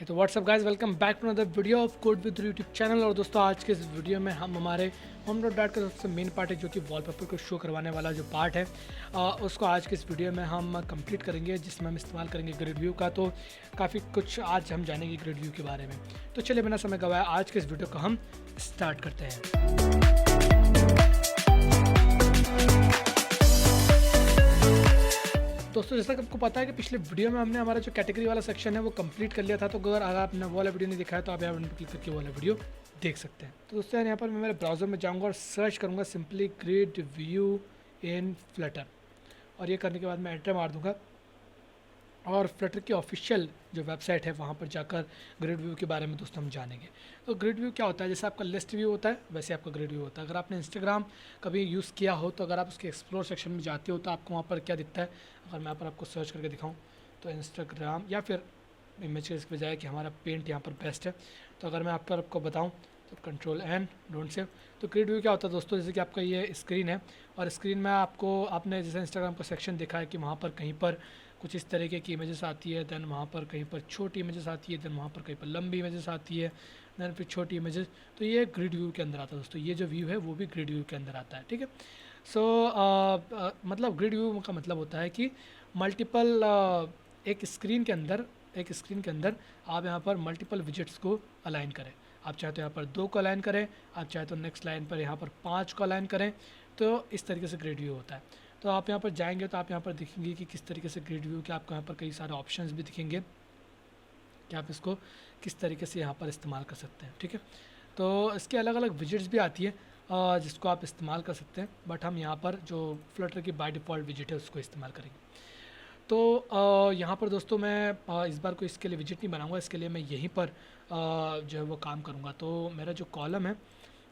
तो what's up guys, welcome back to another video of code with YouTube channel. और दोस्तों आज के इस वीडियो में हम हमारे होम डॉट डॉट का सबसे मेन पार्ट है जो कि वॉलपेपर को शो करवाने वाला जो पार्ट है उसको आज के इस वीडियो में हम कंप्लीट करेंगे, जिसमें हम इस्तेमाल करेंगे ग्रिड व्यू का। तो काफ़ी कुछ आज हम जानेंगे ग्रिड व्यू के बारे में। तो चलिए बिना समय गवाए आज के इस वीडियो को हम स्टार्ट करते हैं। दोस्तों जैसा कि आपको पता है कि पिछले वीडियो में हमने हमारा जो कैटेगरी वाला सेक्शन है वो कंप्लीट कर लिया था। तो अगर आपने वो वाला वीडियो नहीं दिखाया तो आप यहाँ पर क्लिक करके वो वाला वीडियो देख सकते हैं। तो दोस्तों यहाँ पर मैं मेरे ब्राउज़र में जाऊँगा और सर्च करूँगा सिंपली ग्रिड व्यू इन फ्लटर, और ये करने के बाद मैं एंटर मार दूँगा और फ्लटर की ऑफिशियल जो वेबसाइट है वहाँ पर जाकर ग्रिड व्यू के बारे में दोस्तों हम जानेंगे। तो ग्रिड व्यू क्या होता है, जैसे आपका लिस्ट व्यू होता है वैसे आपका ग्रिड व्यू होता है। अगर आपने इंस्टाग्राम कभी यूज़ किया हो तो अगर आप उसके एक्सप्लोर सेक्शन में जाते हो तो आपको वहाँ पर क्या दिखता है, अगर मैं यहाँ पर आपको सर्च करके दिखाऊँ तो इंस्टाग्राम या फिर इमेज के बजाय कि हमारा पेंट यहाँ पर बेस्ट है। तो अगर मैं आपको बताऊँ तो कंट्रोल एन डोंट सेव। तो ग्रिड व्यू क्या होता है दोस्तों, जैसे कि आपका ये स्क्रीन है और स्क्रीन में आपने जैसे इंस्टाग्राम का सेक्शन देखा है कि वहाँ पर कहीं पर कुछ इस तरीके की इमेजेस आती है, देन वहाँ पर कहीं पर छोटी इमेजेस आती है, देन वहाँ पर कहीं पर लंबी इमेजेस आती है, देन फिर छोटी इमेजेस। तो ये ग्रिड व्यू के अंदर आता है दोस्तों, ये जो व्यू है वो भी ग्रिड व्यू के अंदर आता है। ठीक है, सो मतलब ग्रिड व्यू का मतलब होता है कि मल्टीपल एक स्क्रीन के अंदर आप यहाँ पर मल्टीपल विजेट्स को अलाइन करें। आप चाहे तो यहाँ पर 2 को अलाइन करें, आप चाहे तो नेक्स्ट लाइन पर यहाँ पर 5 को अलाइन करें। तो इस तरीके से ग्रिड व्यू होता है। तो आप यहाँ पर जाएंगे तो आप यहाँ पर देखेंगे कि किस तरीके से ग्रिड व्यू के आपको यहाँ पर कई सारे ऑप्शंस भी दिखेंगे कि आप इसको किस तरीके से यहाँ पर इस्तेमाल कर सकते हैं। ठीक है, तो इसके अलग अलग विजेट्स भी आती है जिसको आप इस्तेमाल कर सकते हैं, बट हम यहाँ पर जो फ्लटर की बाय डिफ़ॉल्ट विजेट है उसको इस्तेमाल करेंगे। तो यहाँ पर दोस्तों मैं इस बार कोई इसके लिए विजेट नहीं बनाऊँगा, इसके लिए मैं यहीं पर जो है वो काम करूँगा। तो मेरा जो कॉलम है,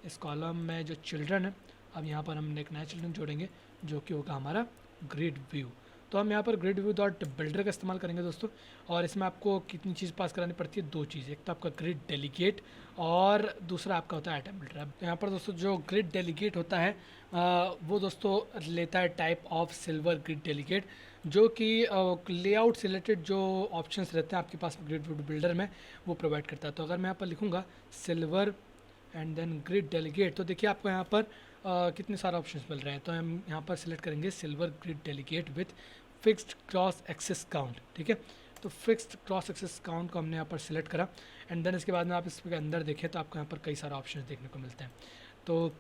इस कॉलम में जो चिल्ड्रन है, अब यहाँ पर हम एक नया चिल्ड्रन जोड़ेंगे जो कि होगा हमारा ग्रिड व्यू। तो हम यहाँ पर ग्रिड व्यू डॉट बिल्डर का इस्तेमाल करेंगे दोस्तों, और इसमें आपको कितनी चीज़ पास करानी पड़ती है, 2 चीज़। एक तो आपका ग्रिड डेलीगेट और दूसरा आपका होता है आइटम बिल्डर। अब यहाँ पर दोस्तों जो ग्रिड डेलीगेट होता है वो दोस्तों लेता है type of silver grid delegate, जो कि लेआउट से रिलेटेड जो ऑप्शंस रहते हैं आपके पास ग्रिड व्यू बिल्डर में वो प्रोवाइड करता है। तो अगर मैं यहाँ पर लिखूँगा sliver and then grid delegate, तो देखिए आपको यहाँ पर कितने सारे ऑप्शंस मिल रहे हैं। तो हम यहाँ पर सिलेक्ट करेंगे sliver grid delegate with fixed cross axis count. ठीक है, तो फिक्स्ड क्रॉस एक्सेस काउंट को हमने यहाँ पर सिलेक्ट करा एंड देन इसके बाद में आप इसके अंदर देखें तो आपको यहाँ पर कई सारे ऑप्शंस देखने को मिलते हैं। तो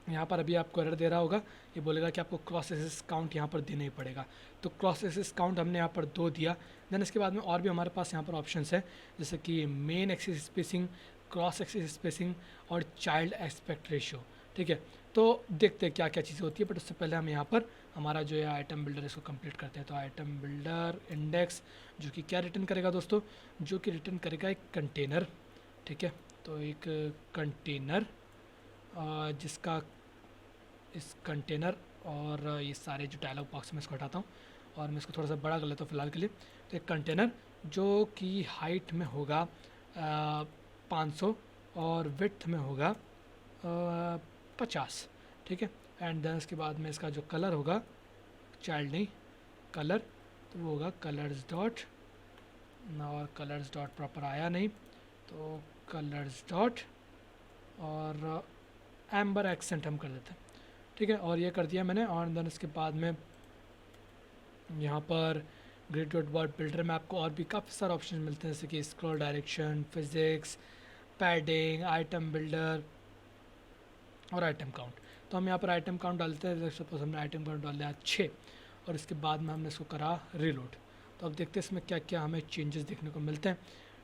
यहाँ पर अभी आपको एरर दे रहा होगा, ये बोलेगा कि आपको क्रॉस एक्सेस काउंट यहाँ पर देना ही पड़ेगा। तो क्रॉस एक्सेस काउंट हमने यहाँ पर 2 दिया। देन इसके बाद में और भी हमारे पास यहाँ पर ऑप्शंस है, जैसे कि main axis spacing, cross axis spacing और चाइल्ड एस्पेक्ट रेशियो। ठीक है, तो देखते हैं क्या क्या चीज़ें होती है, बट उससे पहले हम यहाँ पर हमारा जो है आइटम बिल्डर इसको कंप्लीट करते हैं। तो आइटम बिल्डर इंडेक्स जो कि क्या रिटर्न करेगा दोस्तों, जो कि रिटर्न करेगा एक कंटेनर। ठीक है, तो एक कंटेनर जिसका इस कंटेनर और ये सारे जो डायलॉग बॉक्स में इसको हटाता हूँ और मैं इसको थोड़ा सा बड़ा कर लेता हूँ फिलहाल के लिए। तो एक कंटेनर जो कि हाइट में होगा 500 और विड्थ में होगा 50। ठीक है, एंड देन इसके बाद में इसका जो कलर होगा, चाइल्ड नहीं कलर, तो वो होगा कलर्स डॉट, और कलर्स डॉट प्रॉपर आया नहीं तो कलर्स डॉट और एम्बर एक्सेंट हम कर देते हैं। ठीक है, और ये कर दिया मैंने। और देन इसके बाद में यहाँ पर ग्रिड डॉट वर्ड बिल्डर में आपको और भी काफ़ी सारे ऑप्शन मिलते हैं, जैसे कि scroll direction, physics, padding, item builder और आइटम काउंट। तो हम यहाँ पर आइटम काउंट डालते हैं। सपोज हमने आइटम काउंट डाल दिया 6 और इसके बाद में हमने इसको करा रीलोड। तो अब देखते हैं इसमें क्या क्या हमें चेंजेस देखने को मिलते हैं।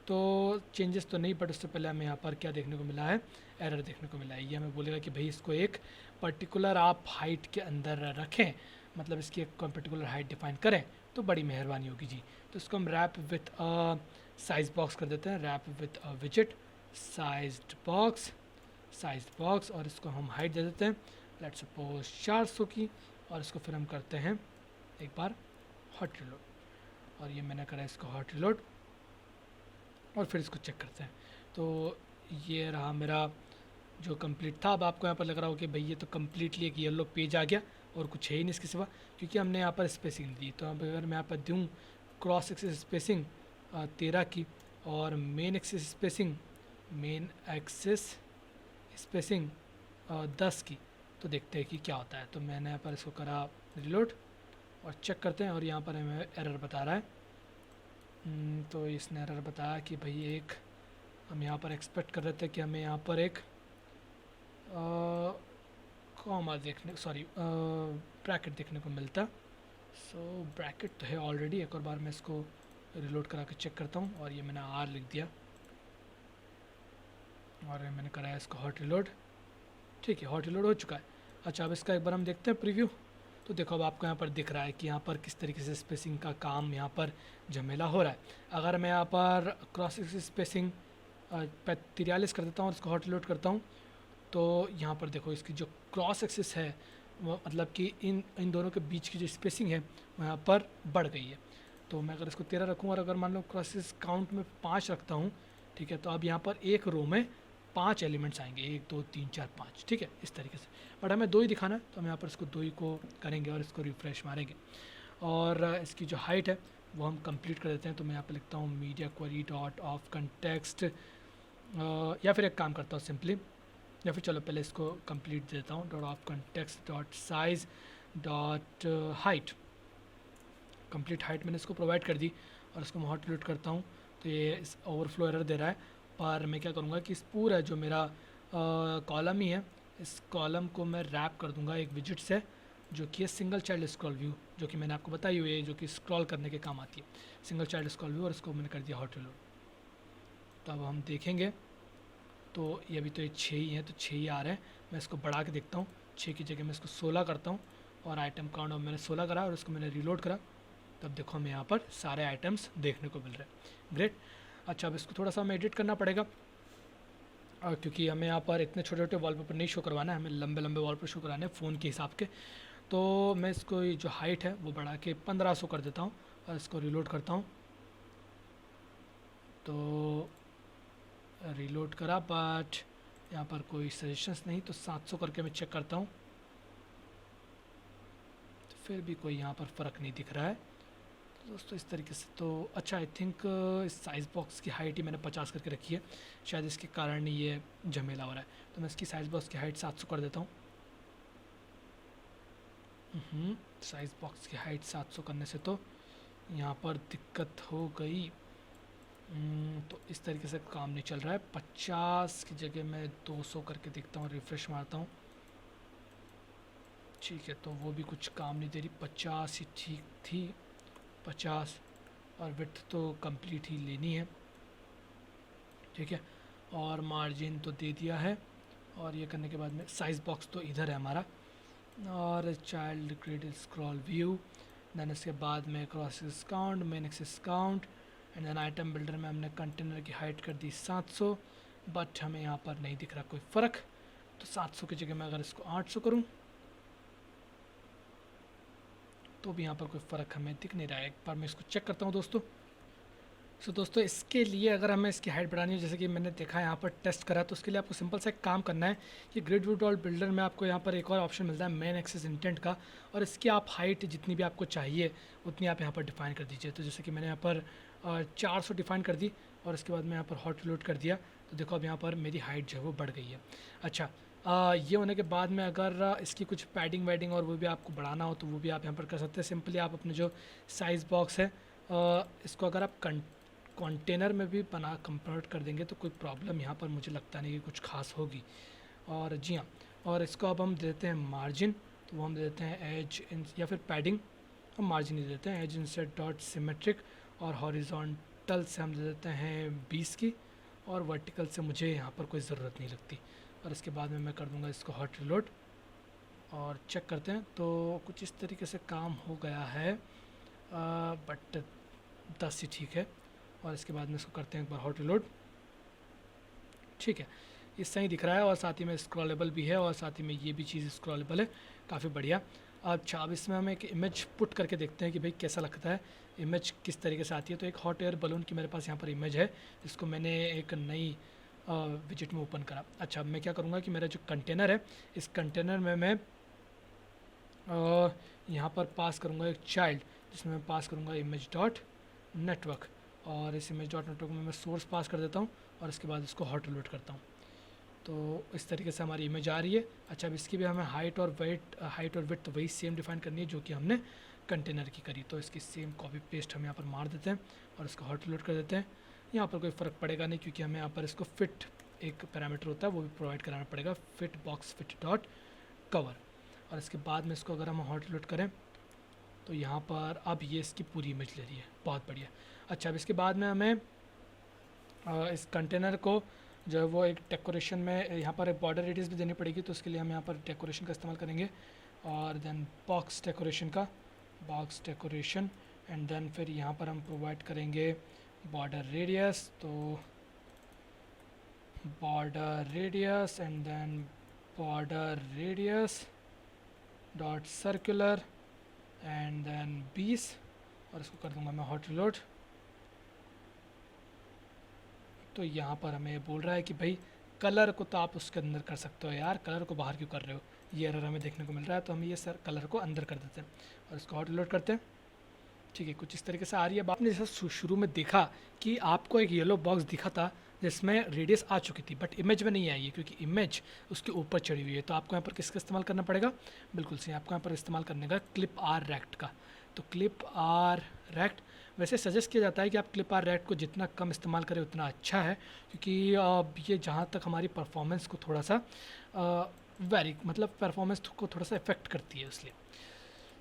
तो चेंजेस तो नहीं, बट उससे पहले हमें यहाँ पर क्या देखने को मिला है, एरर देखने को मिला है। ये हमें बोलेगा कि भाई इसको एक पर्टिकुलर आप हाइट के अंदर रखें, मतलब इसकी एक पर्टिकुलर हाइट डिफाइन करें तो बड़ी मेहरबानी होगी जी। तो इसको हम रैप विथ साइज बॉक्स कर देते हैं, रैप विथ विजेट साइज्ड बॉक्स, और इसको हम हाइट दे देते हैं लेट्स सपोज 400 की, और इसको फिर हम करते हैं एक बार हॉट रिलोड, और ये मैंने करा इसको हॉट रिलोड और फिर इसको चेक करते हैं। तो ये रहा मेरा जो कंप्लीट था। अब आपको यहाँ पर लग रहा हो कि भाई ये तो कम्प्लीटली एक येलो पेज आ गया और कुछ है ही नहीं इसके सिवा, क्योंकि हमने यहाँ पर स्पेसिंग दी। तो अब अगर मैं यहाँ पर दूँ क्रॉस एक्सिस स्पेसिंग 13 की, और मेन एक्सिस स्पेसिंग 10 की। तो देखते हैं कि क्या होता है। तो मैंने यहाँ पर इसको करा रिलोड और चेक करते हैं, और यहाँ पर हमें एरर बता रहा है। तो इसने एरर बताया कि भाई एक हम यहाँ पर एक्सपेक्ट कर रहे थे कि हमें यहाँ पर एक कॉमा ब्रैकेट देखने को मिलता। सो ब्रैकेट तो है ऑलरेडी। एक और बार मैं इसको रिलोड करा के चेक करता हूँ, और ये मैंने आर लिख दिया और मैंने कराया इसको हॉट रिलोड। ठीक है, हॉट रिलोड हो चुका है। अच्छा, अब इसका एक बार हम देखते हैं प्रीव्यू। तो देखो अब आपको यहाँ पर दिख रहा है कि यहाँ पर किस तरीके से स्पेसिंग का काम यहाँ पर झमेला हो रहा है। अगर मैं यहाँ पर क्रॉस एक्सिस स्पेसिंग 43 कर देता हूँ और इसको हॉट रिलोड करता हूँ, तो यहाँ पर देखो इसकी जो क्रॉस एक्सिस है वो मतलब कि इन दोनों के बीच की जो स्पेसिंग है वो यहाँ पर बढ़ गई है। तो मैं अगर इसको 13 रखूँ और अगर मान लो क्रॉस एक्सिस काउंट में 5 रखता हूँ, ठीक है, तो अब यहाँ पर एक रो में 5 एलिमेंट्स आएंगे, 1 2 3 4 5, ठीक है, इस तरीके से। बट हमें 2 ही दिखाना है, तो हम यहाँ पर इसको 2 ही को करेंगे और इसको रिफ्रेश मारेंगे। और इसकी जो हाइट है वो हम कंप्लीट कर देते हैं। तो मैं यहाँ पर लिखता हूँ media query dot of context, या फिर एक काम करता हूँ सिंपली, या फिर चलो पहले इसको कंप्लीट देता हूँ, dot of context dot size dot height. Complete height मैंने इसको प्रोवाइड कर दी और इसको मैं हॉट रिलोड करता हूँ। तो ये इस ओवरफ्लो एरर दे रहा है, पर मैं क्या करूँगा कि इस पूरा जो मेरा कॉलम ही है, इस कॉलम को मैं रैप कर दूँगा एक विजिट से, जो कि है सिंगल चाइल्ड स्क्रॉल व्यू, जो कि मैंने आपको बताई हुई है, जो कि स्क्रॉल करने के काम आती है, सिंगल चाइल्ड स्क्रॉल व्यू। और इसको मैंने कर दिया हॉट रिलोड। तो अब हम देखेंगे तो ये अभी तो ये 6 ही हैं, तो 6 ही आ रहे हैं। मैं इसको बढ़ा के देखता हूँ, 6 की जगह मैं इसको 16 करता हूँ, और आइटम काउंट अब मैंने 16 करा और इसको मैंने रिलोड करा। तब देखो हमें यहाँ पर सारे आइटम्स देखने को मिल रहे हैं। ग्रेट। अच्छा, अब इसको थोड़ा सा हमें एडिट करना पड़ेगा, और क्योंकि हमें यहाँ पर इतने छोटे छोटे वॉलपेपर नहीं शो करवाना है, हमें लंबे लंबे वॉलपेपर शो कराने हैं फ़ोन के हिसाब के। तो मैं इसको जो हाइट है वो बढ़ा के 1500 कर देता हूँ और इसको रिलोड करता हूँ। तो रिलोड करा, बट यहाँ पर कोई सजेशंस नहीं, तो 700 करके मैं चेक करता हूँ, तो फिर भी कोई यहाँ पर फ़र्क नहीं दिख रहा है। तो दोस्तों इस तरीके से तो अच्छा, आई थिंक इस साइज़ बॉक्स की हाइट ही मैंने 50 करके रखी है, शायद इसके कारण ही ये झमेला हो रहा है। तो मैं इसकी साइज़ बॉक्स की हाइट 700 कर देता हूँ। साइज़ बॉक्स की हाइट 700 करने से तो यहाँ पर दिक्कत हो गई। तो इस तरीके से काम नहीं चल रहा है। 50 की जगह मैं 200 करके देखता हूँ, रिफ़्रेश मारता हूँ। ठीक है, तो वो भी कुछ काम नहीं दे रही, 50 ही ठीक थी, 50, और विड्थ तो कंप्लीट ही लेनी है। ठीक है, और मार्जिन तो दे दिया है, और ये करने के बाद में साइज़ बॉक्स तो इधर है हमारा, और child grid scroll view, then इसके बाद में cross axis count, main axis count, and then item builder में हमने कंटेनर की हाइट कर दी 700, बट हमें यहाँ पर नहीं दिख रहा कोई फ़र्क। तो 700 की जगह मैं अगर इसको 800 करूँ तो भी यहाँ पर कोई फ़र्क हमें दिख नहीं रहा है। एक बार मैं इसको चेक करता हूँ दोस्तों। सो दोस्तों इसके लिए अगर हमें इसकी हाइट बढ़ानी है, जैसे कि मैंने देखा यहाँ पर टेस्ट करा, तो उसके लिए आपको सिंपल सा एक काम करना है कि ग्रिड व्यू डॉट बिल्डर में आपको यहाँ पर एक और ऑप्शन मिलता है मेन एक्सिस इंटेंट का, और इसकी आप हाइट जितनी भी आपको चाहिए उतनी आप यहाँ पर डिफ़ाइन कर दीजिए। तो जैसे कि मैंने यहाँ पर 400 डिफ़ाइन कर दी, और उसके बाद मैं यहाँ पर हॉट रिलोड कर दिया, तो देखो अब यहाँ पर मेरी हाइट जो है वो बढ़ गई है। अच्छा, ये होने के बाद में अगर इसकी कुछ पैडिंग वैडिंग और वो भी आपको बढ़ाना हो तो वो भी आप यहाँ पर कर सकते हैं। सिंपली आप अपने जो साइज़ बॉक्स है इसको अगर आप कंटेनर में भी बना कन्वर्ट कर देंगे तो कोई प्रॉब्लम यहाँ पर मुझे लगता नहीं कि कुछ खास होगी। और जी हाँ, और इसको अब हम देते हैं मार्जिन, तो वो हम देते हैं एज इन, या फिर पैडिंग हम मार्जिन ही देते हैं, एज इंसेट डॉट सिमेट्रिक, और हॉरिजॉन्टल से हम दे देते हैं 20 की, और वर्टिकल से मुझे यहाँ पर कोई ज़रूरत नहीं लगती। और इसके बाद में मैं कर दूँगा इसको हॉट रिलोड और चेक करते हैं। तो कुछ इस तरीके से काम हो गया है, बट 10 ही ठीक है। और इसके बाद में इसको करते हैं एक बार हॉट रिलोड। ठीक है, ये सही दिख रहा है, और साथ ही में स्क्रॉलेबल भी है, और साथ ही में ये भी चीज़ स्क्रॉलेबल है, काफ़ी बढ़िया। अब इसमें हम एक इमेज पुट करके देखते हैं कि भाई कैसा लगता है, इमेज किस तरीके से आती है। तो एक हॉट एयर बलून की मेरे पास यहाँ पर इमेज है, जिसको मैंने एक नई विजिट में ओपन करा। अच्छा, अब मैं क्या करूँगा कि मेरा जो कंटेनर है, इस कंटेनर में मैं यहाँ पर पास करूँगा एक चाइल्ड, जिसमें मैं पास करूँगा इमेज डॉट नेटवर्क, और इस इमेज डॉट नेटवर्क में मैं सोर्स पास कर देता हूँ और इसके बाद इसको हॉट रिलोड करता हूँ। तो इस तरीके से हमारी इमेज आ रही है। अच्छा, अब इसकी भी हमें हाइट और विड्थ तो वही सेम डिफाइन करनी है जो कि हमने कंटेनर की करी। तो इसकी सेम कॉपी पेस्ट हम यहाँ पर मार देते हैं और इसको हॉट रिलोड कर देते हैं। यहाँ पर कोई फ़र्क पड़ेगा नहीं क्योंकि हमें यहाँ पर इसको फिट एक पैरामीटर होता है वो भी प्रोवाइड कराना पड़ेगा, fit box fit dot cover. और इसके बाद में इसको अगर हम हॉट रिलोड करें तो यहाँ पर अब ये इसकी पूरी इमेज ले रही है, बहुत बढ़िया। अच्छा, अब इसके बाद में हमें इस कंटेनर को जो है वो एक डेकोरेशन में यहाँ पर एक बॉर्डर रेडियस भी देनी पड़ेगी, तो उसके लिए हम यहाँ पर डेकोरेशन का इस्तेमाल करेंगे और then box decoration and then फिर यहाँ पर हम प्रोवाइड करेंगे बॉर्डर रेडियस। तो border radius and then border radius dot circular and then 20 और इसको कर दूंगा मैं हॉट रिलोड। तो यहाँ पर हमें बोल रहा है कि भाई कलर को तो आप उसके अंदर कर सकते हो यार, कलर को बाहर क्यों कर रहे हो, ये एरर हमें देखने को मिल रहा है। तो हम ये सर कलर को अंदर कर देते हैं और इसको हॉट रिलोड करते हैं। ठीक है, कुछ इस तरीके से आ रही है। आपने जैसा शुरू में देखा कि आपको एक येलो बॉक्स दिखा था जिसमें रेडियस आ चुकी थी बट इमेज में नहीं आई है क्योंकि इमेज उसके ऊपर चढ़ी हुई है। तो आपको यहाँ पर किसका इस्तेमाल करना पड़ेगा, बिल्कुल सही, आपको यहाँ पर इस्तेमाल करने का क्लिप आर रेक्ट का। तो क्लिप आर रेक्ट वैसे सजेस्ट किया जाता है कि आप क्लिप आर रेक्ट को जितना कम इस्तेमाल करें उतना अच्छा है क्योंकि ये जहाँ तक हमारी परफॉर्मेंस को थोड़ा सा मतलब परफॉर्मेंस को थोड़ा सा इफेक्ट करती है इसलिए।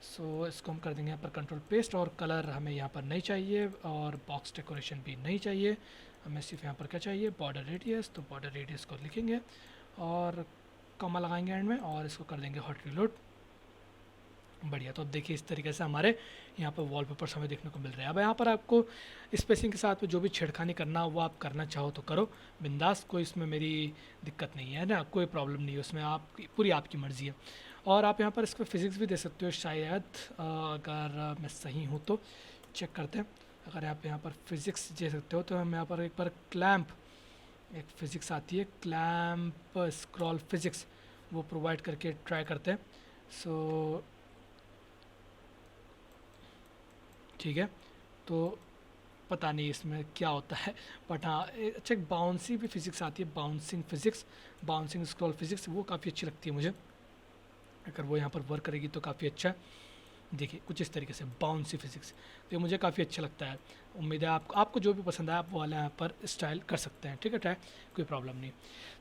सो इसको हम कर देंगे यहाँ पर कंट्रोल पेस्ट और कलर हमें यहाँ पर नहीं चाहिए और बॉक्स डेकोरेशन भी नहीं चाहिए, हमें सिर्फ यहाँ पर क्या चाहिए, बॉर्डर रेडियस। तो बॉर्डर रेडियस को लिखेंगे और कॉमा लगाएंगे एंड में और इसको कर देंगे हॉट रिलोड। बढ़िया, तो अब देखिए इस तरीके से हमारे यहाँ पर वॉलपेपर्स हमें देखने को मिल रहे हैं। अब यहाँ पर आपको स्पेसिंग के साथ में जो भी छेड़खानी करना हो वो आप करना चाहो तो करो बिंदास, कोई इसमें मेरी दिक्कत नहीं है ना, कोई प्रॉब्लम नहीं है उसमें, आप पूरी आपकी मर्ज़ी है। और आप यहाँ पर इसको फिज़िक्स भी दे सकते हो शायद, अगर मैं सही हूँ तो चेक करते हैं। अगर आप यहाँ पर फिज़िक्स दे सकते हो तो हम यहाँ पर एक बार क्लैम्प, एक फ़िज़िक्स आती है क्लैम्प स्क्रॉल फिज़िक्स, वो प्रोवाइड करके ट्राई करते हैं। सो ठीक है, तो पता नहीं इसमें क्या होता है बट हाँ अच्छा, एक बाउंसी भी फिज़िक्स आती है, बाउंसिंग स्क्रॉल फिज़िक्स, वो काफ़ी अच्छी लगती है मुझे। अगर वो यहाँ पर वर्क करेगी तो काफ़ी अच्छा। देखिए कुछ इस तरीके से बाउंसी फिज़िक्स, तो ये मुझे काफ़ी अच्छा लगता है। उम्मीद है आपको जो भी पसंद है आप वो वाला यहाँ पर स्टाइल कर सकते हैं। ठीक है, ट्राई, कोई प्रॉब्लम नहीं।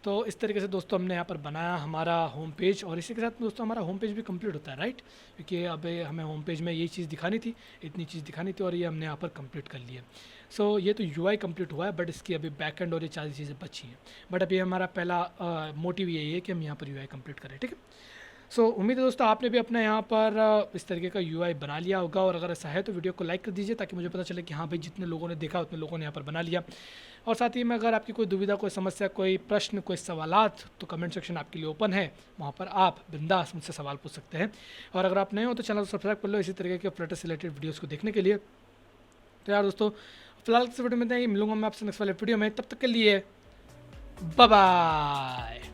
तो इस तरीके से दोस्तों हमने यहाँ पर बनाया हमारा होम पेज और इसी के साथ दोस्तों हमारा होम पेज भी कंप्लीट होता है, राइट, क्योंकि अब हमें होम पेज में यही चीज़ दिखानी थी, इतनी चीज़ दिखानी थी और ये हमने यहाँ पर कंप्लीट कर लिया। सो ये तो यूआई कंप्लीट हुआ है बट इसकी अभी बैक एंड और ये सारी चीज़ें बची हैं। बट अभी हमारा पहला मोटिव यही है कि हम यहाँ पर यूआई कंप्लीट करें। ठीक है, सो उम्मीद है दोस्तों आपने भी अपना यहाँ पर इस तरीके का यूआई बना लिया होगा और अगर ऐसा है तो वीडियो को लाइक कर दीजिए ताकि मुझे पता चले कि हाँ भाई जितने लोगों ने देखा उतने लोगों ने यहाँ पर बना लिया। और साथ ही में अगर आपकी कोई दुविधा, कोई समस्या, कोई प्रश्न, कोई सवालात, तो कमेंट सेक्शन आपके लिए ओपन है, वहाँ पर आप बिंदास मुझसे सवाल पूछ सकते हैं। और अगर आप नए हो तो चैनल को सब्सक्राइब कर लो इसी तरीके के फ्लटर से रिलेटेड वीडियोज़ को देखने के लिए। तो यार दोस्तों फिलहाल इस वीडियो में मिलूंगा मैं आपसे नेक्स्ट वाले वीडियो में, तब तक के लिए बाय बाय।